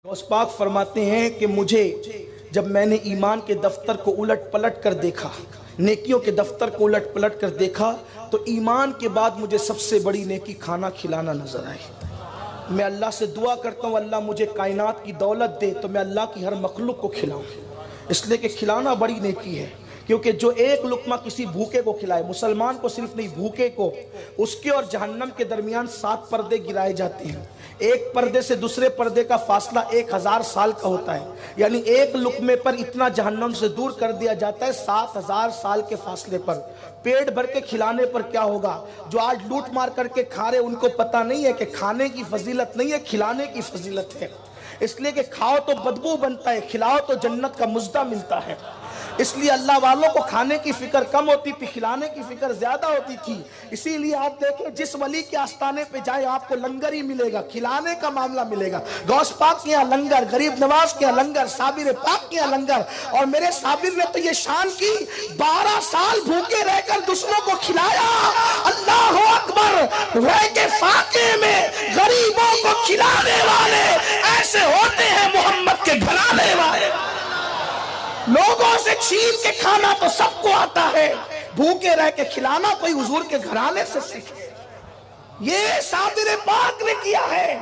غوث پاک فرماتے ہیں کہ مجھے جب میں نے ایمان کے دفتر کو الٹ پلٹ کر دیکھا، نیکیوں کے دفتر کو الٹ پلٹ کر دیکھا، تو ایمان کے بعد مجھے سب سے بڑی نیکی کھانا کھلانا نظر آئی۔ میں اللہ سے دعا کرتا ہوں اللہ مجھے کائنات کی دولت دے تو میں اللہ کی ہر مخلوق کو کھلاؤں، اس لیے کہ کھلانا بڑی نیکی ہے۔ کیونکہ جو ایک لقمہ کسی بھوکے کو کھلائے، مسلمان کو صرف نہیں بھوکے کو، اس کے اور جہنم کے درمیان 7 پردے گرائے جاتے ہیں۔ ایک پردے سے دوسرے پردے کا فاصلہ 1000 سال کا ہوتا ہے، یعنی ایک لقمے پر اتنا جہنم سے دور کر دیا جاتا ہے 7000 سال کے فاصلے پر۔ پیٹ بھر کے کھلانے پر کیا ہوگا؟ جو آج لوٹ مار کر کے کھا رہے ان کو پتہ نہیں ہے کہ کھانے کی فضیلت نہیں ہے، کھلانے کی فضیلت ہے۔ اس لیے کہ کھاؤ تو بدبو بنتا ہے، کھلاؤ تو جنت کا مزدہ ملتا ہے۔ اس لیے اللہ والوں کو کھانے کی فکر کم ہوتی تھی، کھلانے کی فکر زیادہ ہوتی تھی۔ اسی لیے آپ دیکھیں جس ولی کے آستانے پہ جائے آپ کو لنگر ہی ملے گا، کھلانے کا معاملہ ملے گا۔ غوث پاک کے یہاں لنگر، غریب نواز کے یہاں لنگر، صابر پاک کے یہاں لنگر۔ اور میرے صابر نے تو یہ شان کی 12 سال بھوکے رہ کر دشمنوں کو کھلایا۔ اللہ اکبر! رہ کے فاقے میں غریبوں کو کھلانے والے ایسے ہوتے ہیں محمد کے گھرانے والے۔ لوگوں سے چھین کے کھانا تو سب کو آتا ہے، بھوکے رہ کے کھلانا کوئی حضور کے گھرانے سے سیکھے۔ یہ صابر پاک نے کیا ہے۔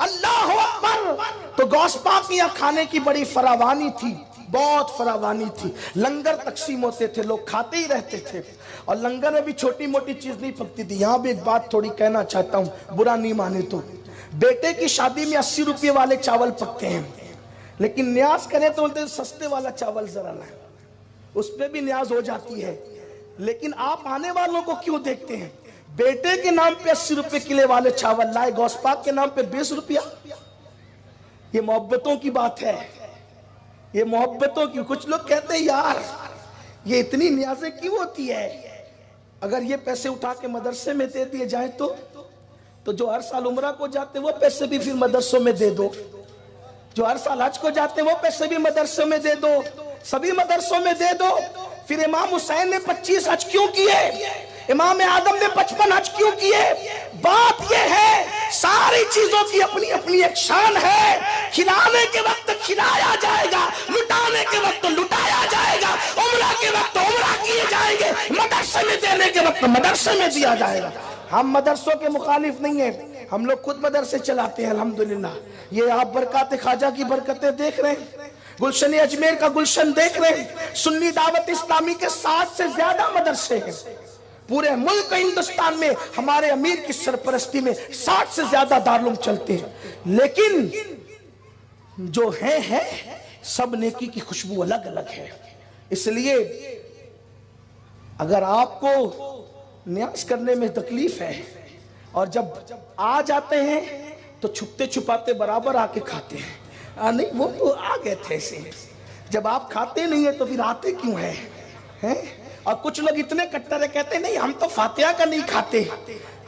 اللہ اکبر! تو غوث پاک یہاں کھانے کی بڑی فراوانی تھی، بہت فراوانی تھی۔ لنگر تقسیم ہوتے تھے، لوگ کھاتے ہی رہتے تھے، اور لنگر میں بھی چھوٹی موٹی چیز نہیں پکتی تھی۔ یہاں بھی ایک بات تھوڑی کہنا چاہتا ہوں، برا نہیں مانے تو۔ بیٹے کی شادی میں 80 روپے والے چاول پکتے ہیں، لیکن نیاز کریں تو بولتے ہیں سستے والا چاول ذرا لائیں، اس پہ بھی نیاز ہو جاتی ہے۔ لیکن آپ آنے والوں کو کیوں دیکھتے ہیں؟ بیٹے کے نام پہ 80 روپے کلے والے چاول لائے، غوث پاک کے نام پہ 20 روپیہ۔ یہ محبتوں کی بات ہے، یہ محبتوں کی۔ کچھ لوگ کہتے ہیں یار یہ اتنی نیازیں کیوں ہوتی ہے؟ اگر یہ پیسے اٹھا کے مدرسے میں دے دیے جائیں تو جو ہر سال عمرہ کو جاتے وہ پیسے بھی پھر مدرسوں میں دے دو، جو ہر سال حج کو جاتے وہ پیسے بھی مدرسوں میں دے دو، سبھی مدرسوں میں دے دو۔ پھر امام حسین نے 25 حج کیوں کیے؟ امام آدم نے 55 حج کیوں کیے؟ بات یہ ہے ساری چیزوں کی اپنی اپنی ایک شان ہے۔ کھلانے کے وقت کھلایا جائے گا، لٹانے کے وقت لٹایا جائے گا، عمرہ کے وقت عمرہ کیے جائیں گے، مدرسے میں دینے کے وقت مدرسے میں دیا جائے گا۔ ہم مدرسوں کے مخالف نہیں ہیں، ہم لوگ خود مدرسے چلاتے ہیں الحمدللہ۔ یہ آپ برکات خواجہ کی برکتیں دیکھ رہے ہیں، گلشن اجمیر کا گلشن دیکھ رہے ہیں۔ سنی دعوت اسلامی کے 60 سے زیادہ مدرسے ہیں پورے ملک ہندوستان میں، ہمارے امیر کی سرپرستی میں 60 سے زیادہ دارالعلوم چلتے ہیں۔ لیکن جو ہیں سب نیکی کی خوشبو الگ الگ ہے۔ اس لیے اگر آپ کو نیاز کرنے میں تکلیف ہے اور جب آ جاتے ہیں تو چھپتے چھپاتے برابر آ کے کھاتے ہیں، نہیں وہ تو آ گئے تھے ایسے۔ جب آپ کھاتے نہیں ہیں تو پھر آتے کیوں ہیں؟ اور کچھ لوگ اتنے کٹر کہتے ہیں نہیں ہم تو فاتحہ کا نہیں کھاتے۔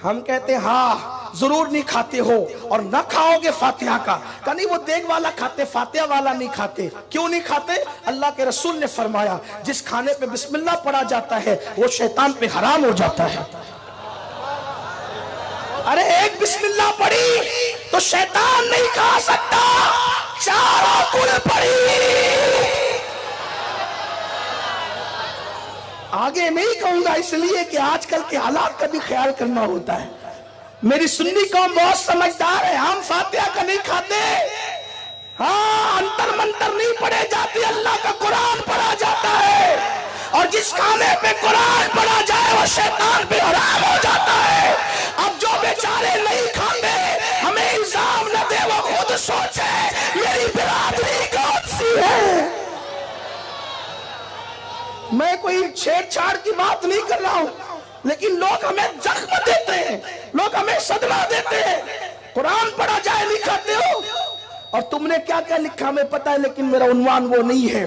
ہم کہتے ہیں ہاں ضرور نہیں کھاتے ہو اور نہ کھاؤ گے فاتحہ کا۔ کہ نہیں وہ دیگ والا کھاتے، فاتحہ والا نہیں کھاتے۔ کیوں نہیں کھاتے؟ اللہ کے رسول نے فرمایا جس کھانے پہ بسم اللہ پڑھا جاتا ہے وہ شیطان پہ حرام ہو جاتا ہے۔ ارے ایک بسم اللہ پڑھی تو شیطان نہیں کھا سکتا، چاروں کل پڑھی۔ آگے نہیں کہوں گا اس لیے کہ آج کل کے حالات کا بھی خیال کرنا ہوتا ہے۔ میری سنی قوم بہت سمجھدار ہے، ہم فاتحہ کا نہیں کھاتے۔ ہاں انتر منتر نہیں پڑھے جاتے، اللہ کا قرآن پڑھا جاتا ہے، اور جس کھانے پہ قرآن پڑھا جائے وہ شیطان پہ حرام ہو جاتا ہے۔ اب جو بیچارے نہیں کھاتے ہمیں الزام نہ دے، وہ خود سوچے میری برادری کون سی ہے۔ میں کوئی چھیڑ چھاڑ کی بات نہیں کر رہا ہوں، لیکن لوگ ہمیں زخم دیتے ہیں، لوگ ہمیں صدمہ دیتے ہیں۔ قرآن پڑھا جائے نہیں کھاتے ہو، اور تم نے کیا کیا لکھا ہمیں پتہ ہے، لیکن میرا عنوان وہ نہیں ہے۔